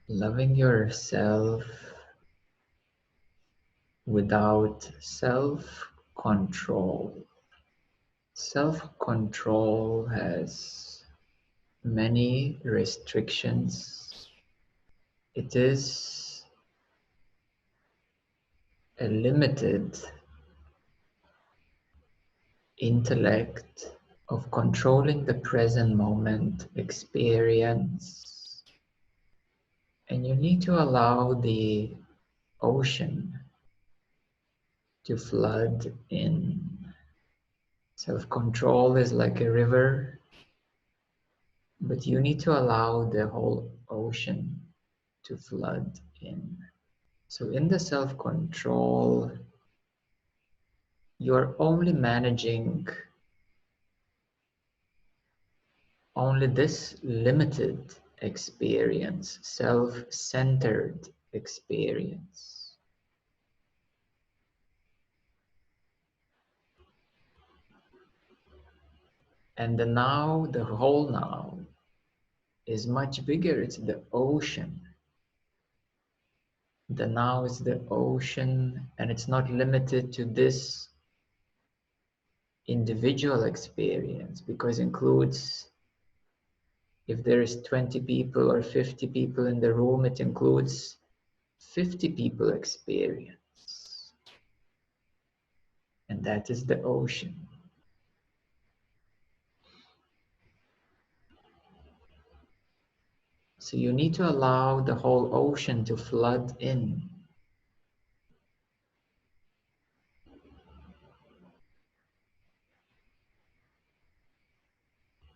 Loving yourself without self-control. Self-control has many restrictions. It is a limited intellect of controlling the present moment experience. And you need to allow the ocean to flood in. Self-control is like a river, but you need to allow the whole ocean to flood in. So in the self-control, you're only managing only this limited experience, self-centered experience. And the now, the whole now, is much bigger. It's the ocean. The now is the ocean, and it's not limited to this individual experience, because it includes, if there is 20 people or 50 people in the room, it includes 50 people experience. And that is the ocean. So you need to allow the whole ocean to flood in.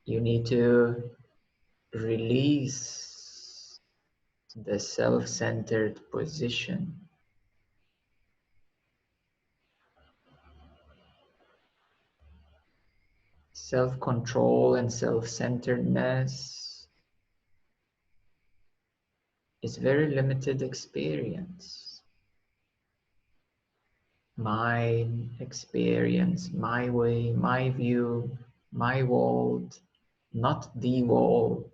You need to release the self-centered position. Self-control and self-centeredness is very limited experience. My experience, my way, my view, my world, not the world.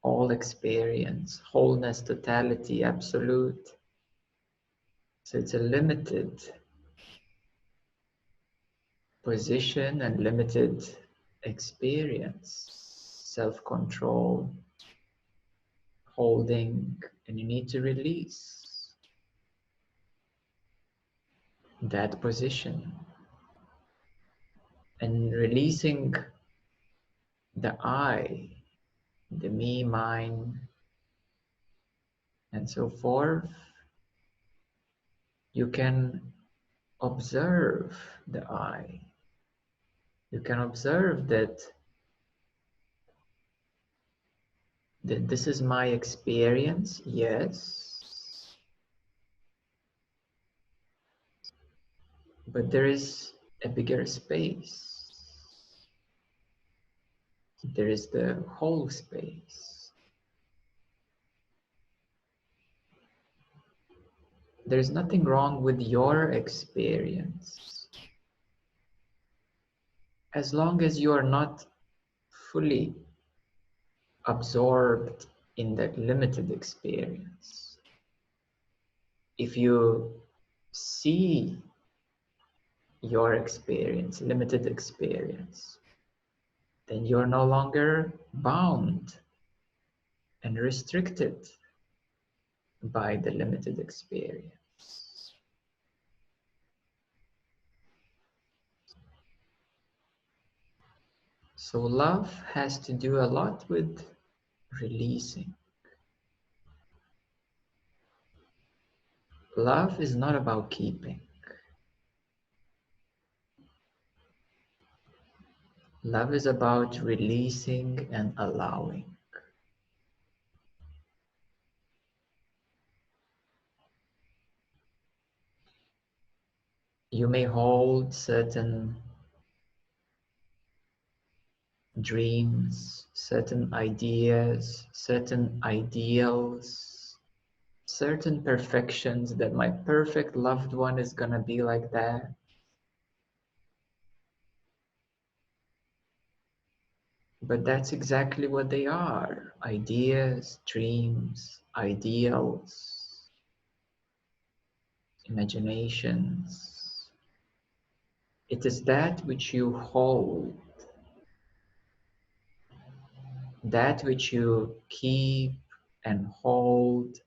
All experience, wholeness, totality, absolute. So it's a limited position and limited experience, self-control, holding, and you need to release that position. And releasing the I, the me, mine, and so forth, you can observe the I. You can observe that this is my experience, yes, but there is a bigger space. There is the whole space. There is nothing wrong with your experience, as long as you are not fully absorbed in that limited experience. If you see your experience, limited experience, then you're no longer bound and restricted by the limited experience. So love has to do a lot with releasing. Love is not about keeping. Love is about releasing and allowing. You may hold certain dreams, certain ideas, certain ideals, certain perfections, that my perfect loved one is gonna be like that. But that's exactly what they are: ideas, dreams, ideals, imaginations. It is that which you hold, that which you keep and hold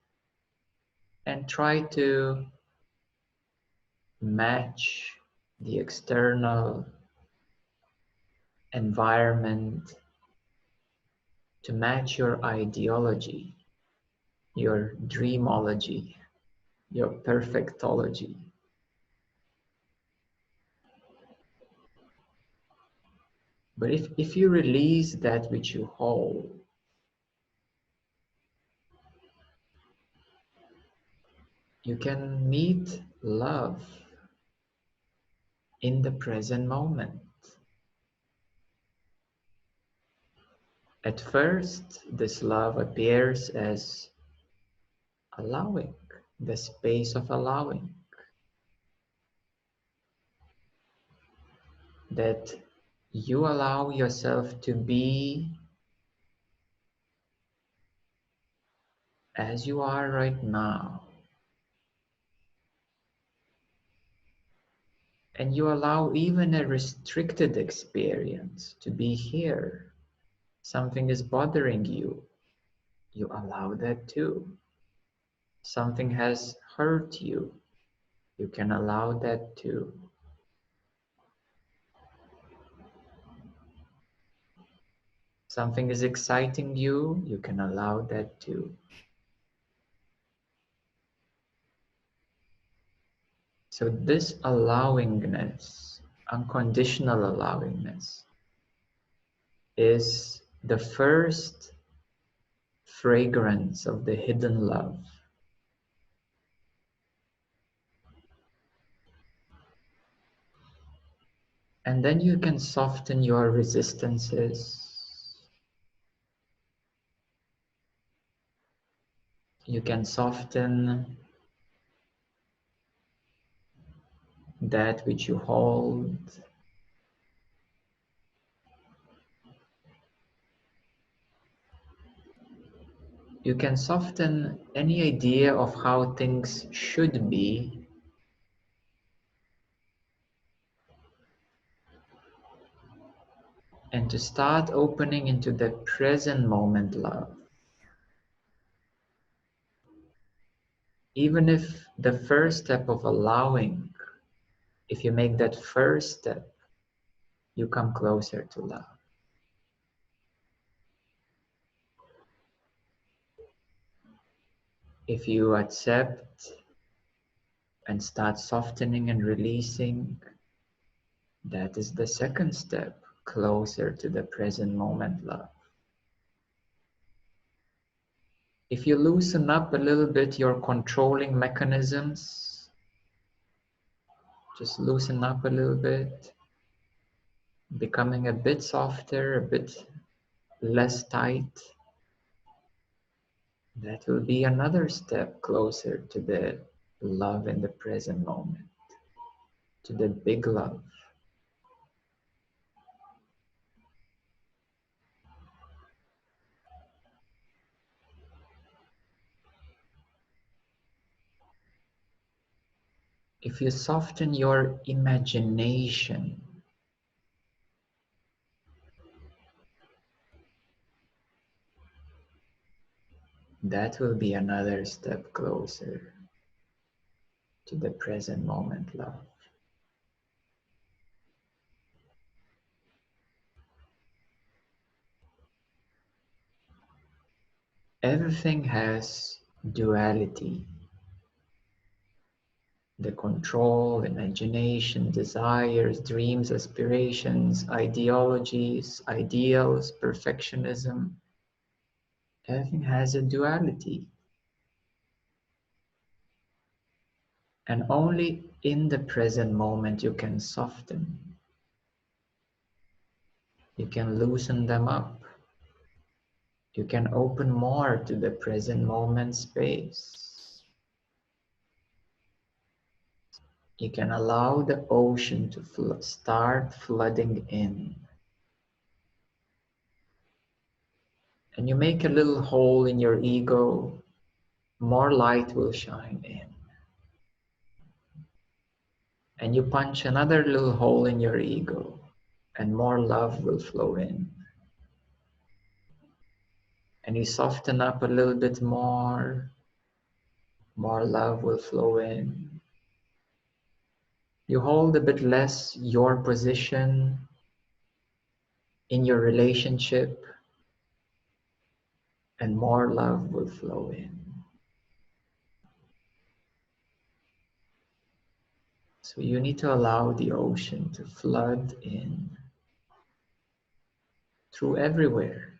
and try to match the external environment, to match your ideology, your dreamology, your perfectology. But if you release that which you hold, you can meet love in the present moment. At first, this love appears as allowing, the space of allowing, that you allow yourself to be as you are right now. And you allow even a restricted experience to be here. Something is bothering you. You allow that too. Something has hurt you. You can allow that too. Something is exciting you. You can allow that too. So this allowingness, unconditional allowingness, is the first fragrance of the hidden love. And then you can soften your resistances. You can soften that which you hold. You can soften any idea of how things should be, and to start opening into the present moment love. Even if the first step of allowing, if you make that first step, you come closer to love. If you accept and start softening and releasing, that is the second step closer to the present moment love. If you loosen up a little bit your controlling mechanisms, just loosen up a little bit, becoming a bit softer, a bit less tight, that will be another step closer to the love in the present moment, to the big love. If you soften your imagination, that will be another step closer to the present moment love. Everything has duality. The control, imagination, desires, dreams, aspirations, ideologies, ideals, perfectionism. Everything has a duality. And only in the present moment you can soften. You can loosen them up. You can open more to the present moment space. You can allow the ocean to start flooding in. and you make a little hole in your ego, more light will shine in. And you punch another little hole in your ego, and more love will flow in. And you soften up a little bit more love will flow in. You hold a bit less your position in your relationship, and more love will flow in. So you need to allow the ocean to flood in through everywhere.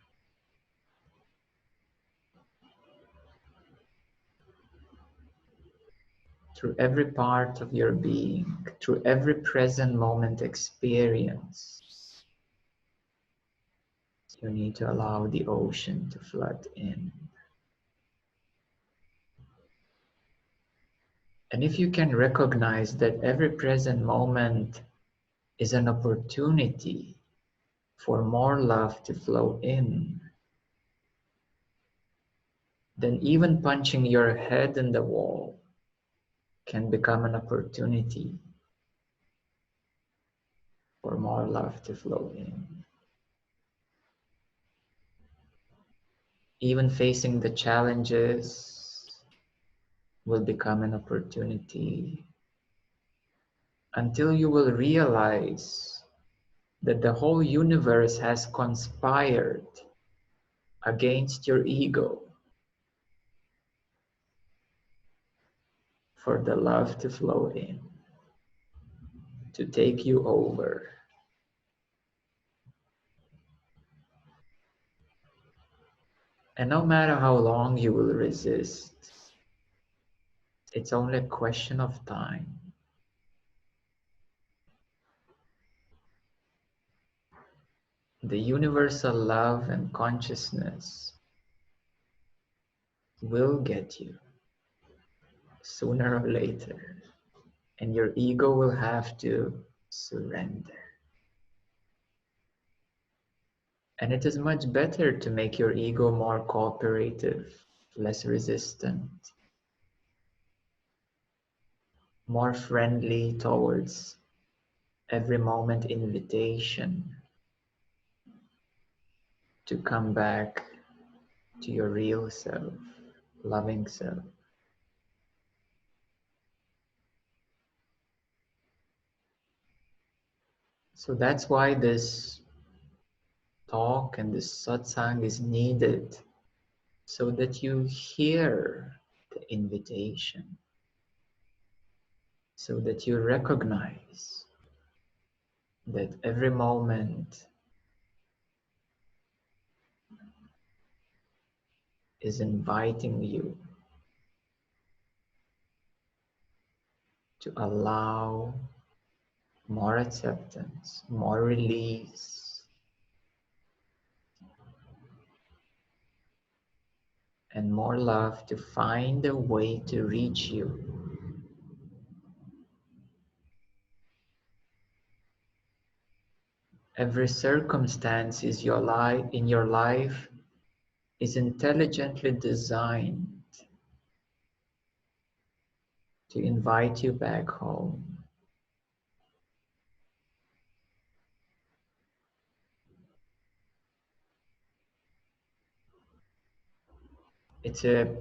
Through every part of your being, through every present moment experience. You need to allow the ocean to flood in. And if you can recognize that every present moment is an opportunity for more love to flow in, then even punching your head in the wall can become an opportunity for more love to flow in. Even facing the challenges will become an opportunity, until you will realize that the whole universe has conspired against your ego for the love to flow in, to take you over. And no matter how long you will resist, it's only a question of time. The universal love and consciousness will get you sooner or later, and your ego will have to surrender. And it is much better to make your ego more cooperative, less resistant, more friendly towards every moment invitation to come back to your real self, loving self. So that's why this talk and this satsang is needed, so that you hear the invitation, so that you recognize that every moment is inviting you to allow more acceptance, more release, and more love to find a way to reach you. Every circumstance in your life is intelligently designed to invite you back home. It's a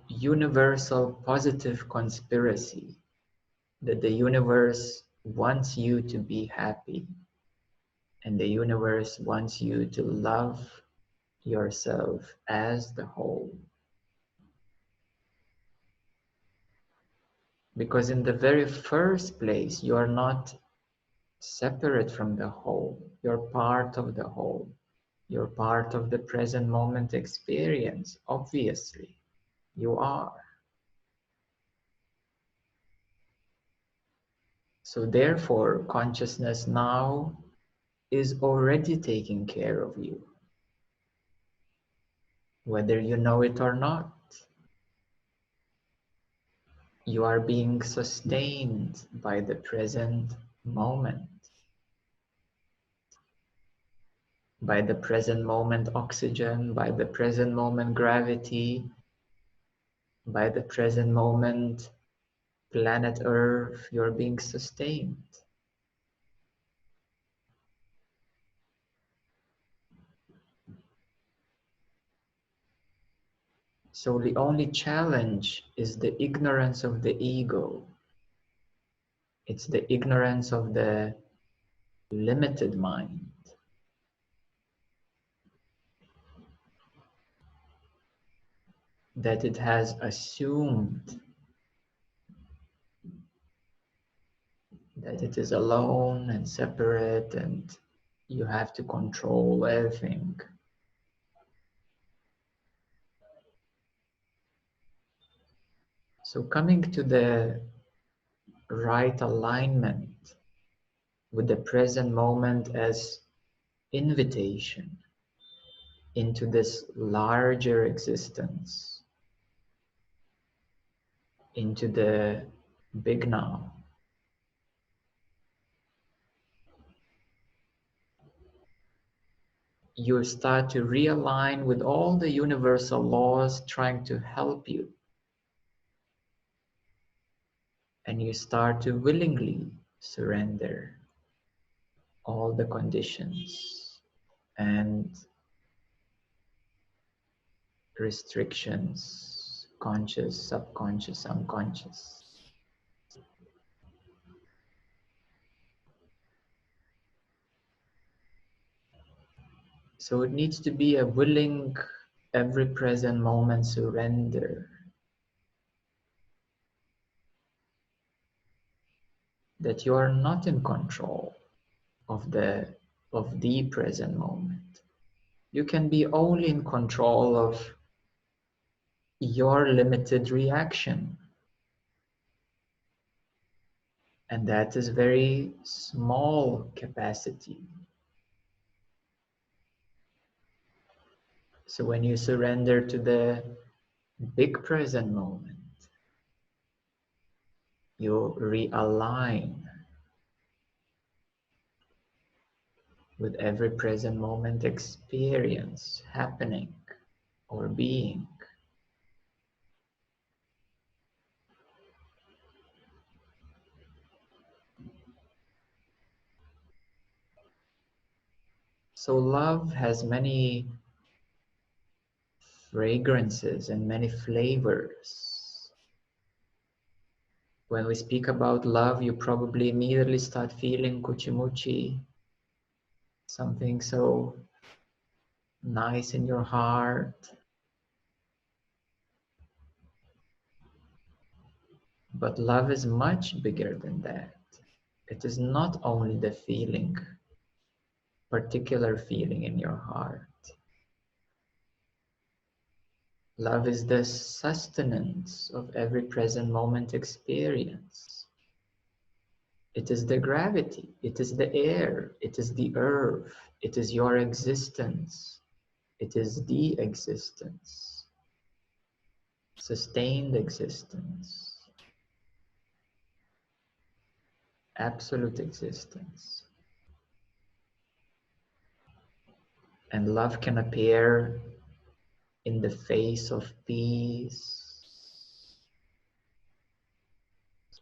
universal positive conspiracy that the universe wants you to be happy, and the universe wants you to love yourself as the whole. Because in the very first place, you are not separate from the whole. You're part of the whole. You're part of the present moment experience, obviously. You are. So therefore, consciousness now is already taking care of you, whether you know it or not. You are being sustained by the present moment. by the present moment oxygen, by the present moment gravity, by the present moment planet Earth, you're being sustained. So the only challenge is the ignorance of the ego. It's the ignorance of the limited mind. That it has assumed that it is alone and separate and you have to control everything. So coming to the right alignment with the present moment as invitation into this larger existence, into the big now. You start to realign with all the universal laws trying to help you. And you start to willingly surrender all the conditions and restrictions, conscious, subconscious, unconscious. So it needs to be a willing, every present moment surrender. That you are not in control of the present moment. You can be only in control of your limited reaction. And that is very small capacity. So when you surrender to the big present moment, you realign with every present moment experience happening or being. So love has many fragrances and many flavors. When we speak about love, you probably immediately start feeling kuchimuchi, something so nice in your heart. But love is much bigger than that. It is not only the feeling, particular feeling in your heart. Love is the sustenance of every present moment experience. It is the gravity, it is the air, it is the earth, it is your existence, it is the existence, sustained existence, absolute existence. And love can appear in the face of peace,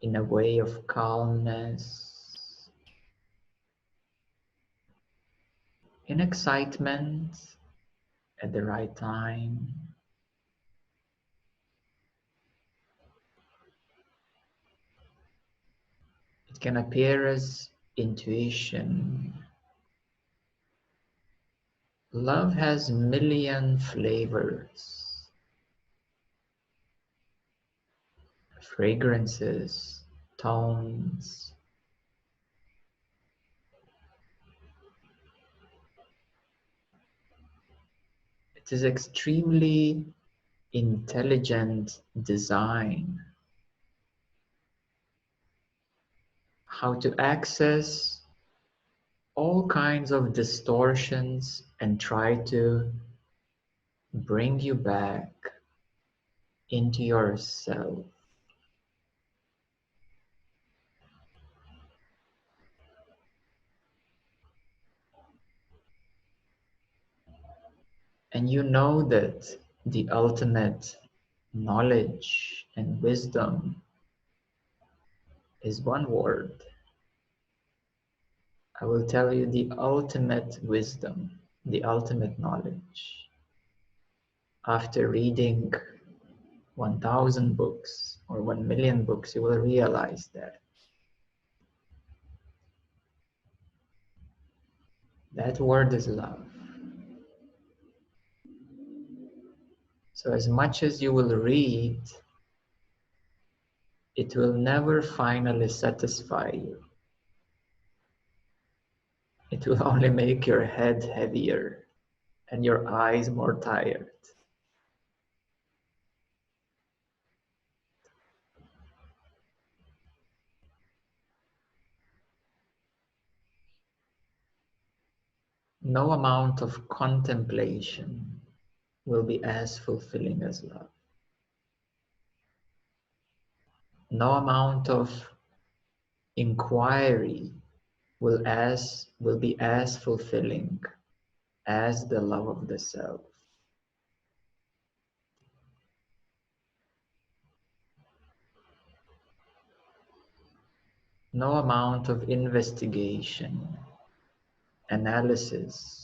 in a way of calmness, in excitement at the right time. It can appear as intuition. Love has a million flavors, fragrances, tones. It is extremely intelligent design. How to access all kinds of distortions and try to bring you back into yourself. And you know that the ultimate knowledge and wisdom is one word. I will tell you the ultimate wisdom, the ultimate knowledge. After reading 1,000 books or 1,000,000 books, you will realize that. That word is love. So as much as you will read, it will never finally satisfy you. It will only make your head heavier and your eyes more tired. No amount of contemplation will be as fulfilling as love. No amount of inquiry will be as fulfilling as the love of the self. No amount of investigation, analysis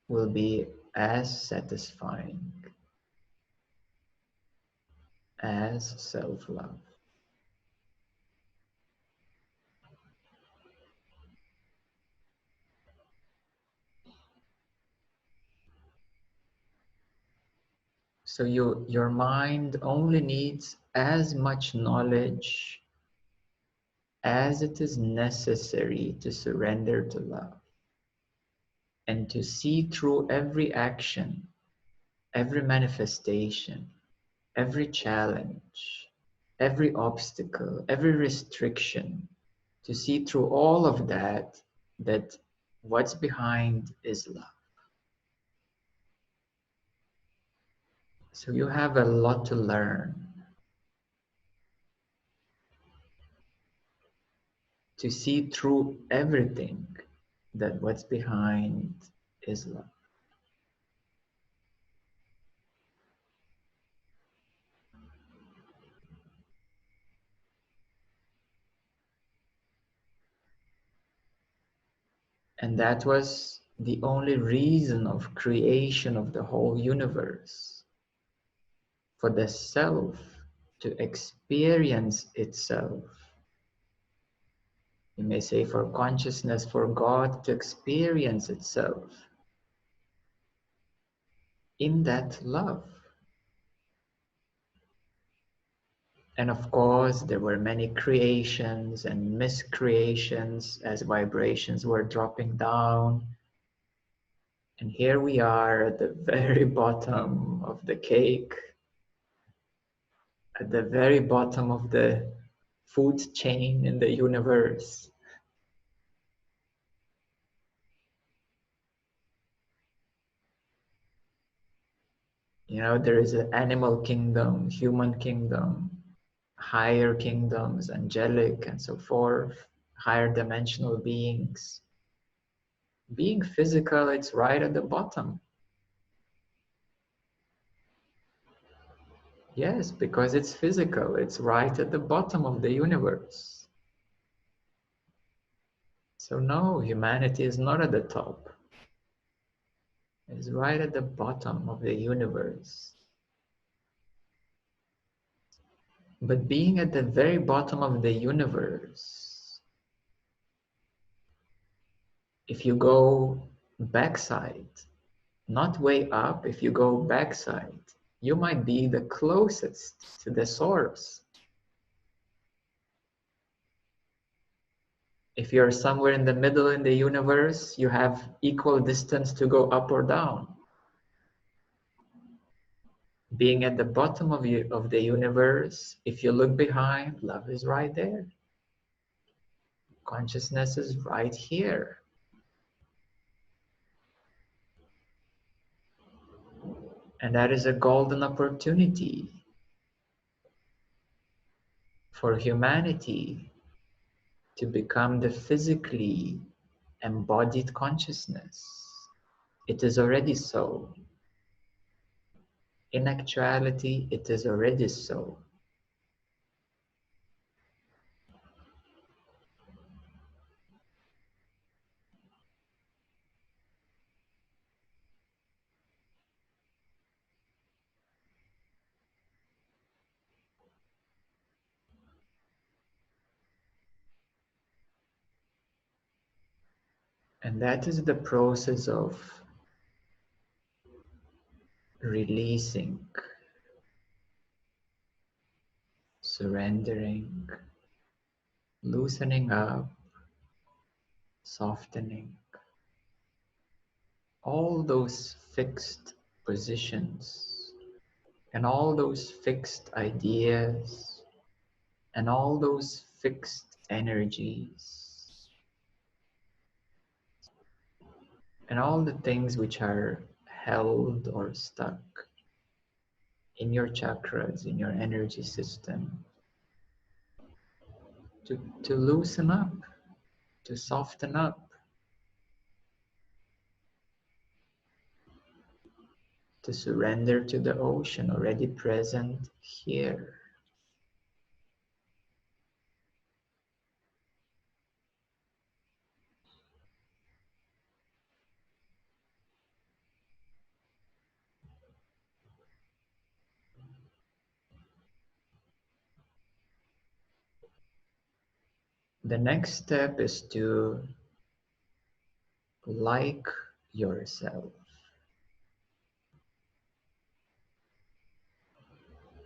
will be as satisfying as self-love. So your mind only needs as much knowledge as it is necessary to surrender to love and to see through every action, every manifestation, every challenge, every obstacle, every restriction, to see through all of that, that what's behind is love. So you have a lot to learn to see through everything, that what's behind is love. And that was the only reason of creation of the whole universe, for the self to experience itself. You may say for consciousness, for God to experience itself in that love. And of course, there were many creations and miscreations as vibrations were dropping down. And here we are at the very bottom of the cake, at the very bottom of the food chain in the universe. You know, there is an animal kingdom, human kingdom, higher kingdoms, angelic and so forth, higher dimensional beings. Being physical, it's right at the bottom. Yes, because it's physical, it's right at the bottom of the universe. So no, humanity is not at the top. It's right at the bottom of the universe. But being at the very bottom of the universe, if you go backside, not way up, if you go backside, you might be the closest to the source. If you're somewhere in the middle in the universe, you have equal distance to go up or down. Being at the bottom of the universe, if you look behind, love is right there. Consciousness is right here. And that is a golden opportunity for humanity to become the physically embodied consciousness. It is already so. In actuality, it is already so. And that is the process of releasing, surrendering, loosening up, softening, all those fixed positions and all those fixed ideas and all those fixed energies and all the things which are held or stuck in your chakras, in your energy system, to loosen up, to soften up, to surrender to the ocean already present here. The next step is to like yourself.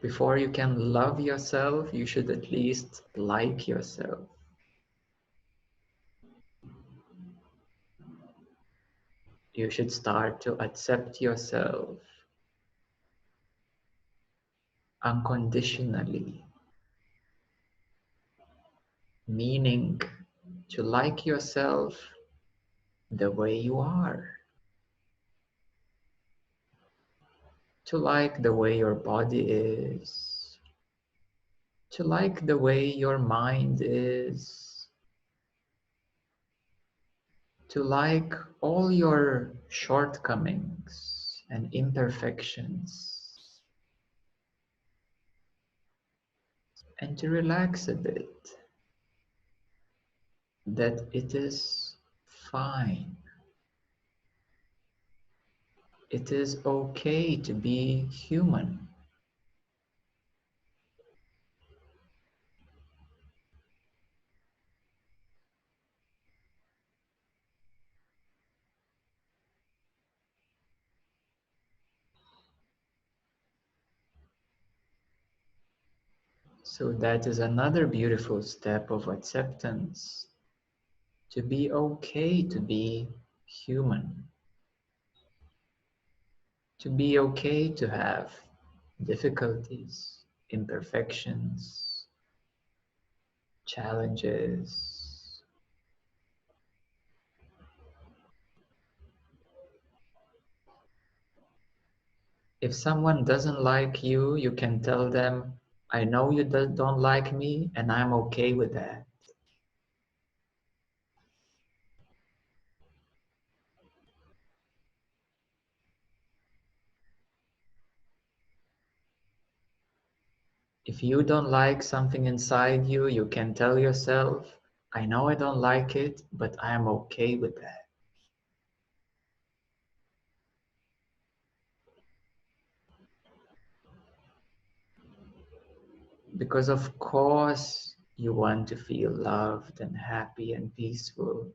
Before you can love yourself, you should at least like yourself. You should start to accept yourself unconditionally, meaning to like yourself the way you are, to like the way your body is, to like the way your mind is, to like all your shortcomings and imperfections, and to relax a bit, that it is fine. It is okay to be human. So that is another beautiful step of acceptance, to be okay to be human, to be okay to have difficulties, imperfections, challenges. If someone doesn't like you, you can tell them, I know you don't like me and I'm okay with that. If you don't like something inside you, you can tell yourself, I know I don't like it, but I am okay with that. Because of course you want to feel loved and happy and peaceful.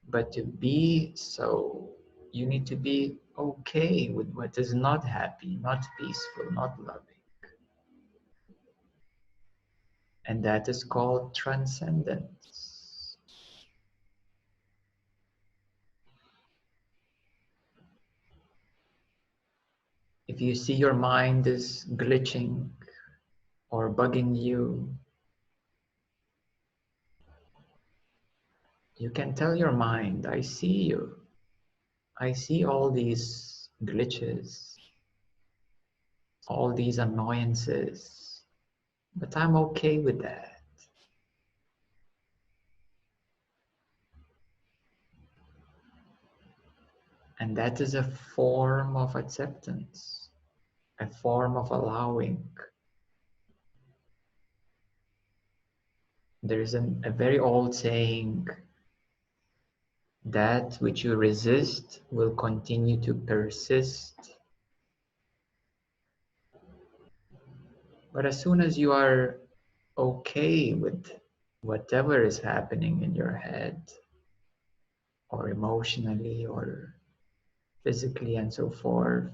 But to be so, you need to be okay with what is not happy, not peaceful, not loving. And that is called transcendence. If you see your mind is glitching or bugging you, you can tell your mind, I see you. I see all these glitches, all these annoyances, but I'm okay with that. And that is a form of acceptance, a form of allowing. There is a very old saying, that which you resist will continue to persist. But as soon as you are okay with whatever is happening in your head, or emotionally, or physically, and so forth,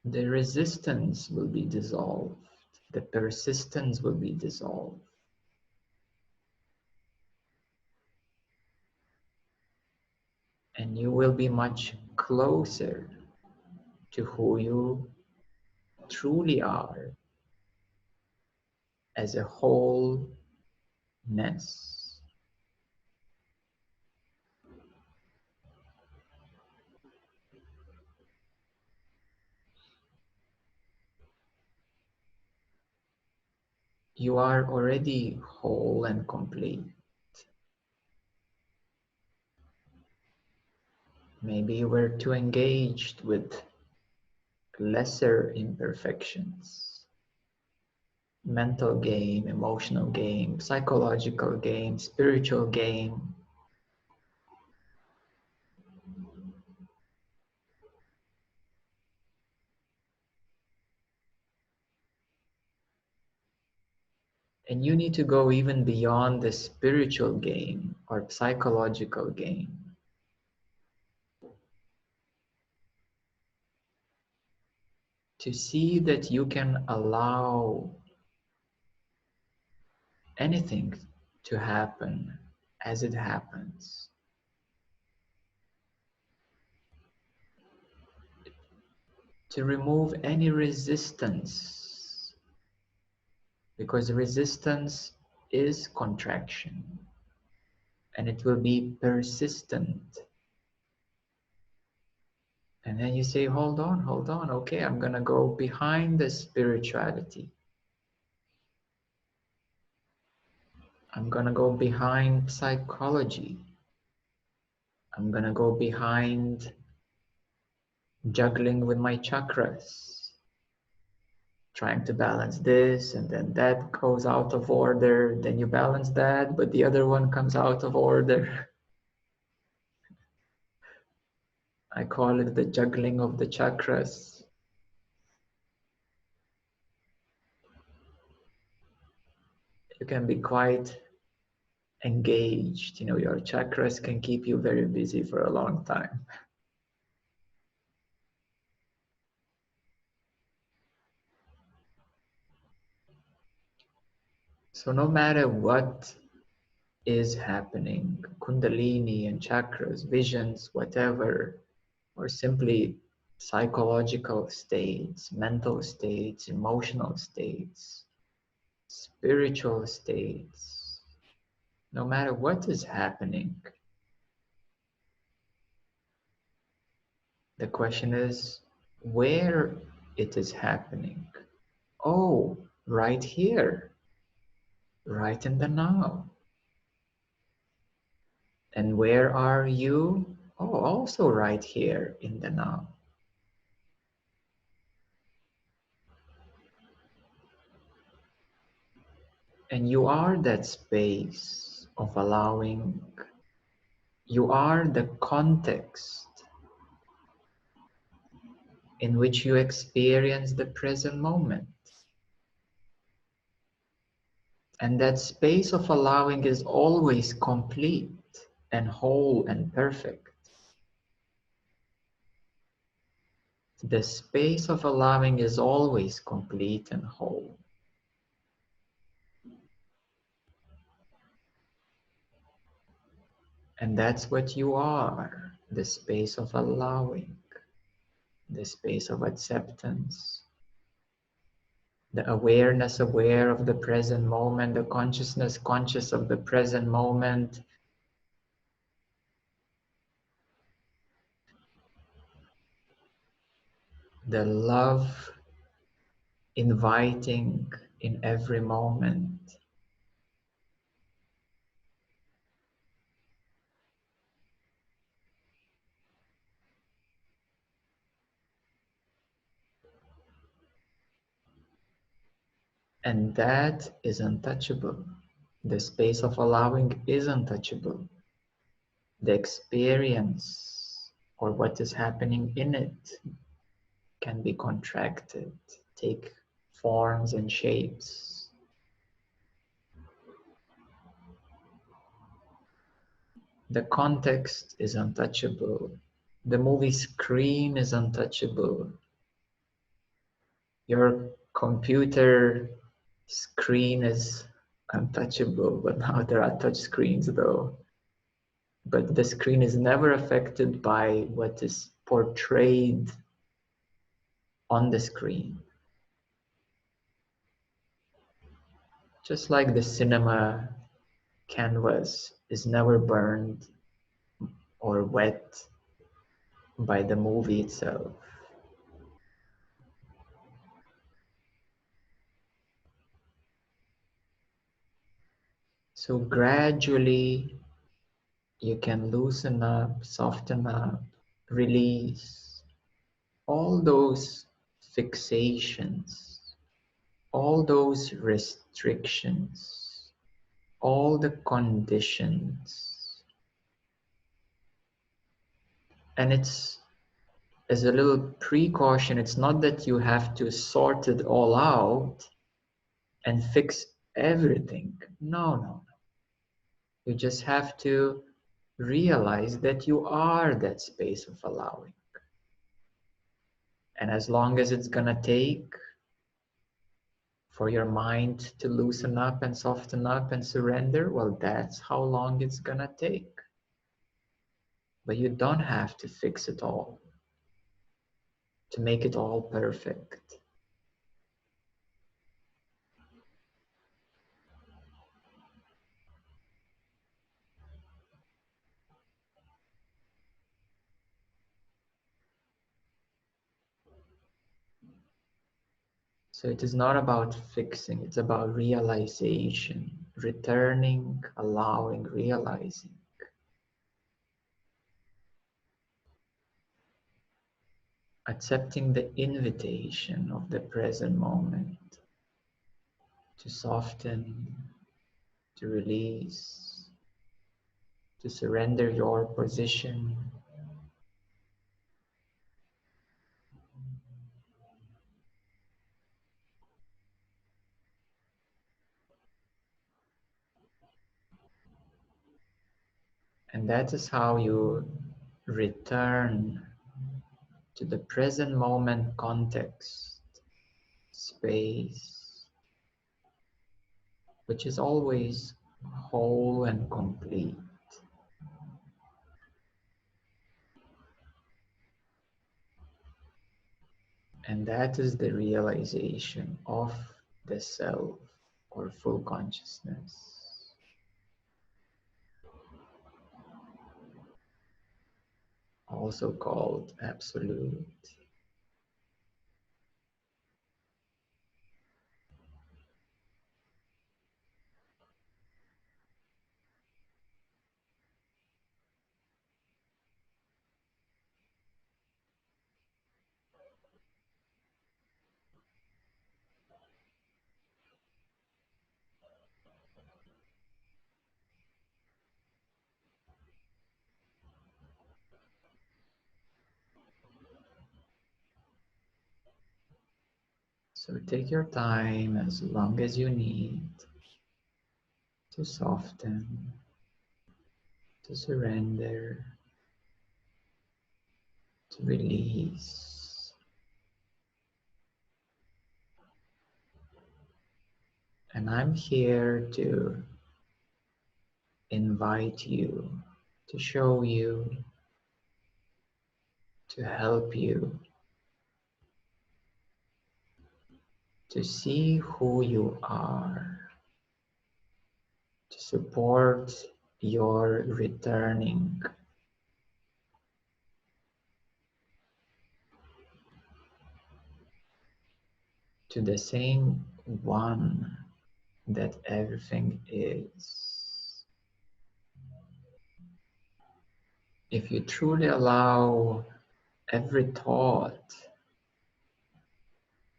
the resistance will be dissolved. The persistence will be dissolved. And you will be much closer to who you truly are as a wholeness. You are already whole and complete. Maybe you were too engaged with lesser imperfections. Mental game, emotional game, psychological game, spiritual game. And you need to go even beyond the spiritual game or psychological game. To see that you can allow anything to happen as it happens. To remove any resistance, because resistance is contraction and it will be persistent. And then you say, hold on, okay, I'm gonna go behind the spirituality. I'm gonna go behind psychology. I'm gonna go behind juggling with my chakras, trying to balance this, and then that goes out of order. Then you balance that, but the other one comes out of order. I call it the juggling of the chakras. You can be quite engaged. You know, your chakras can keep you very busy for a long time. So no matter what is happening, kundalini and chakras, visions, whatever, or simply psychological states, mental states, emotional states, spiritual states, no matter what is happening, the question is where it is happening. Oh, right here, right in the now. And where are you? Oh, also right here in the now. And you are that space of allowing. You are the context in which you experience the present moment. And that space of allowing is always complete and whole and perfect. The space of allowing is always complete and whole. And that's what you are, the space of allowing, the space of acceptance, the awareness aware of the present moment, the consciousness conscious of the present moment, the love inviting in every moment. And that is untouchable. The space of allowing is untouchable. The experience or what is happening in it can be contracted, take forms and shapes. The context is untouchable. The movie screen is untouchable. Your computer screen is untouchable, but now there are touch screens though. But the screen is never affected by what is portrayed on the screen. Just like the cinema canvas is never burned or wet by the movie itself. So gradually you can loosen up, soften up, release all those fixations, all those restrictions, all the conditions. And it's, as a little precaution, it's not that you have to sort it all out and fix everything. No, no. You just have to realize that you are that space of allowing. And as long as it's gonna take for your mind to loosen up and soften up and surrender, well, that's how long it's gonna take. But you don't have to fix it all, to make it all perfect. So it is not about fixing, it's about realization, returning, allowing, realizing. Accepting the invitation of the present moment to soften, to release, to surrender your position. And that is how you return to the present moment context, space, which is always whole and complete. And that is the realization of the self or full consciousness. Also called absolute. So take your time as long as you need to soften, to surrender, to release. And I'm here to invite you, to show you, to help you, to see who you are, to support your returning to the same one that everything is. If you truly allow every thought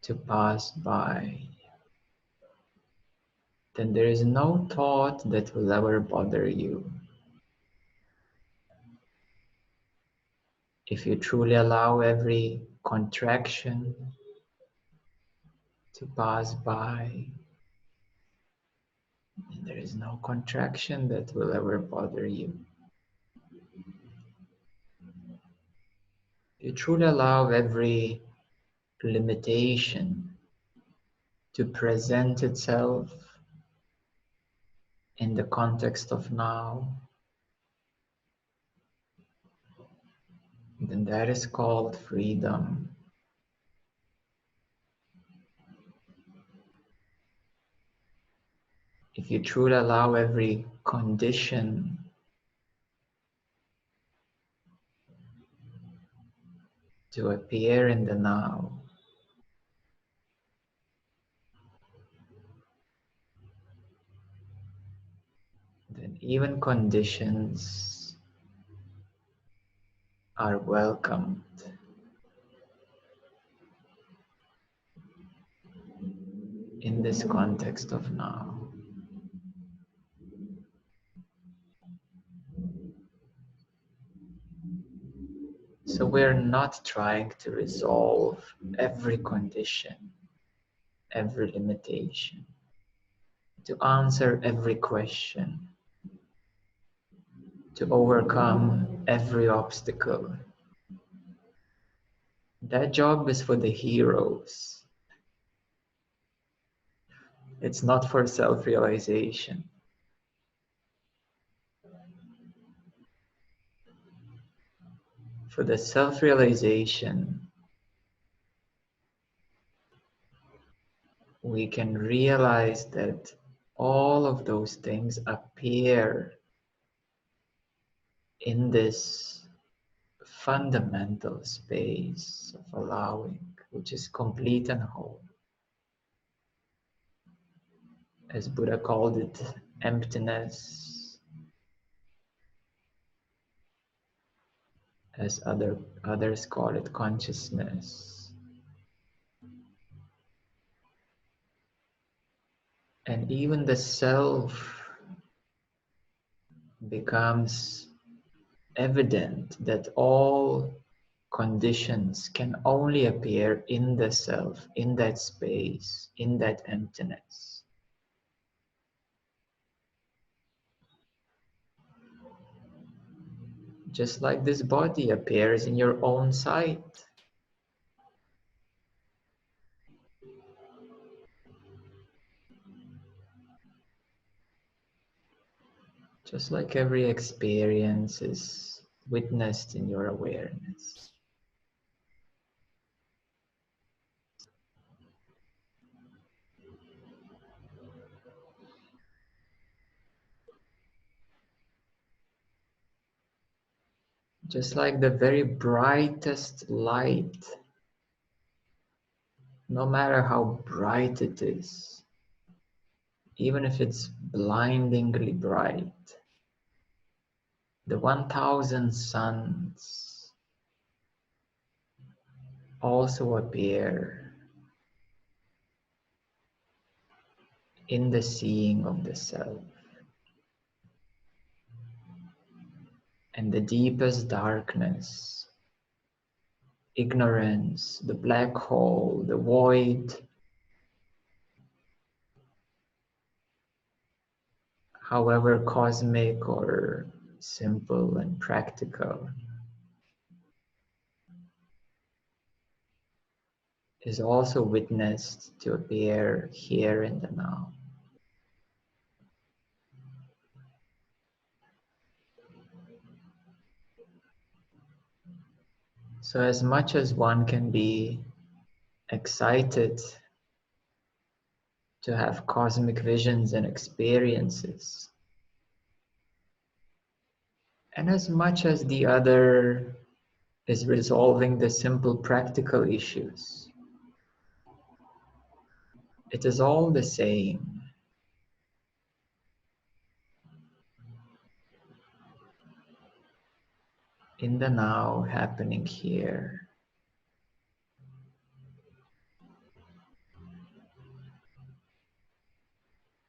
to pass by, then there is no thought that will ever bother you. If you truly allow every contraction to pass by, then there is no contraction that will ever bother you. You truly allow every limitation to present itself in the context of now, then that is called freedom. If you truly allow every condition to appear in the now, then even conditions are welcomed in this context of now. So we're not trying to resolve every condition, every limitation, to answer every question, to overcome every obstacle. That job is for the heroes. It's not for self-realization. For the self-realization, we can realize that all of those things appear in this fundamental space of allowing, which is complete and whole. As Buddha called it, emptiness. As others call it, consciousness. And even the self becomes evident that all conditions can only appear in the self, in that space, in that emptiness. Just like this body appears in your own sight. Just like every experience is witnessed in your awareness. Just like the very brightest light, no matter how bright it is, even if it's blindingly bright, the 1,000 suns also appear in the seeing of the self. And the deepest darkness, ignorance, the black hole, the void, however cosmic or simple and practical, is also witnessed to appear here in the now. So as much as one can be excited to have cosmic visions and experiences, and as much as the other is resolving the simple practical issues, it is all the same. In the now, happening here.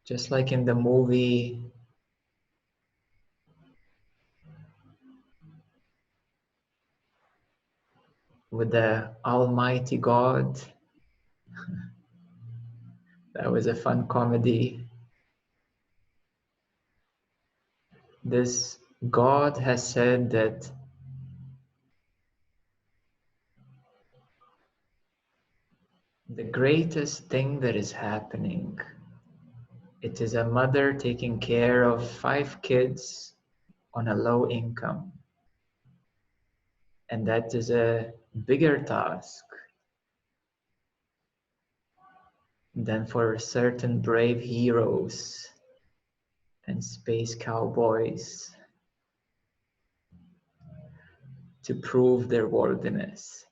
Just like in the movie with the Almighty God, that was a fun comedy. This God has said that the greatest thing that is happening, it is a mother taking care of 5 kids on a low income. And that is a bigger task than for certain brave heroes and space cowboys to prove their worthiness.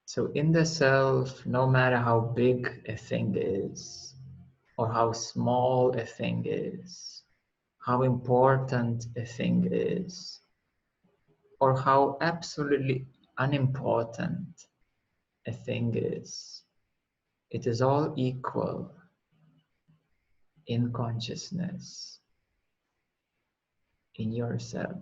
So in the self, no matter how big a thing is, or how small a thing is, how important a thing is, or how absolutely unimportant a thing is, it is all equal in consciousness, in yourself.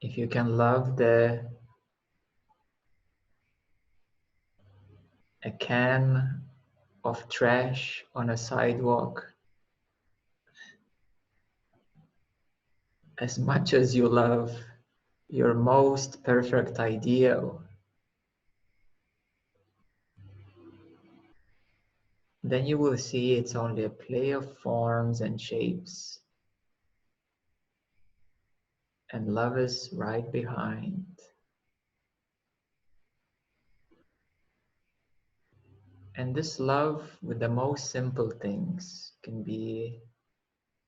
If you can love a can of trash on a sidewalk as much as you love your most perfect ideal, then you will see it's only a play of forms and shapes, and love is right behind. And this love with the most simple things can be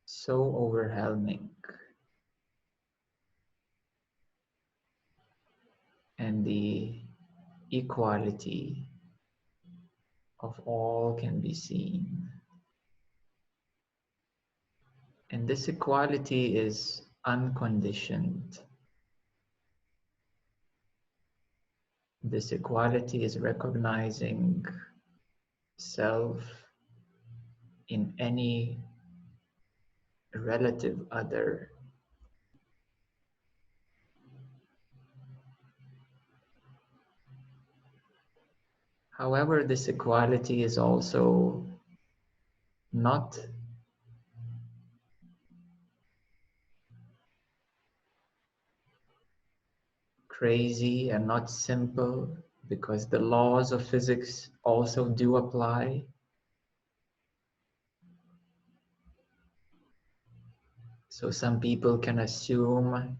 so overwhelming. And the equality of all can be seen. And this equality is unconditioned. This equality is recognizing self in any relative other. However, this equality is also not crazy and not simple, because the laws of physics also do apply. So some people can assume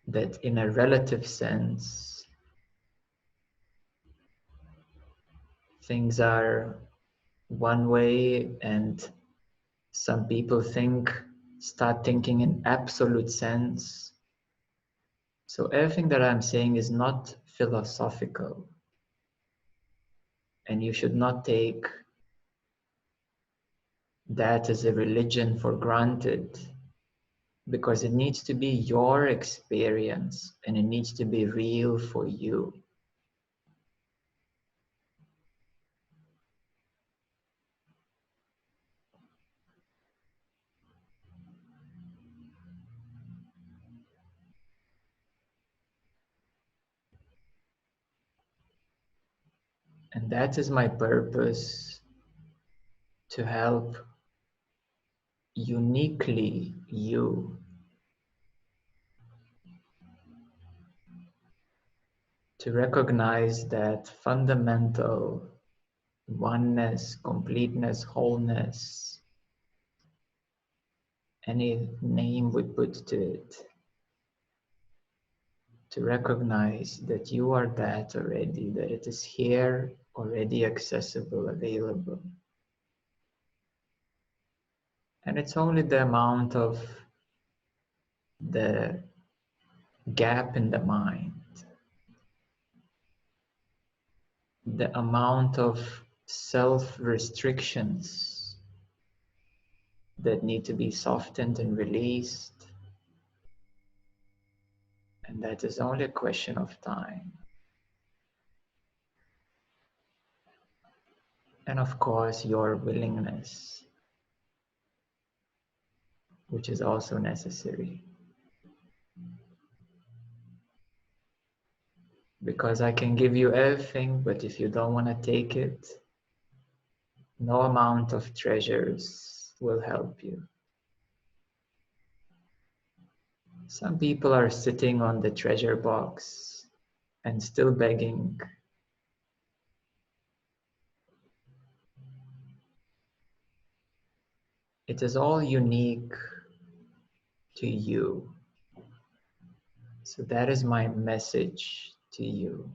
that in a relative sense, things are one way, and some people start thinking in absolute sense. So everything that I'm saying is not philosophical, and you should not take that as a religion for granted, because it needs to be your experience and it needs to be real for you. And that is my purpose, to help uniquely you to recognize that fundamental oneness, completeness, wholeness, any name we put to it, to recognize that you are that already, that it is here, already accessible, available. And it's only the amount of the gap in the mind. the amount of self-restrictions that need to be softened and released. And that is only a question of time. And of course, your willingness, which is also necessary. Because I can give you everything, but if you don't want to take it, no amount of treasures will help you. Some people are sitting on the treasure box and still begging. It is all unique to you. So that is my message to you.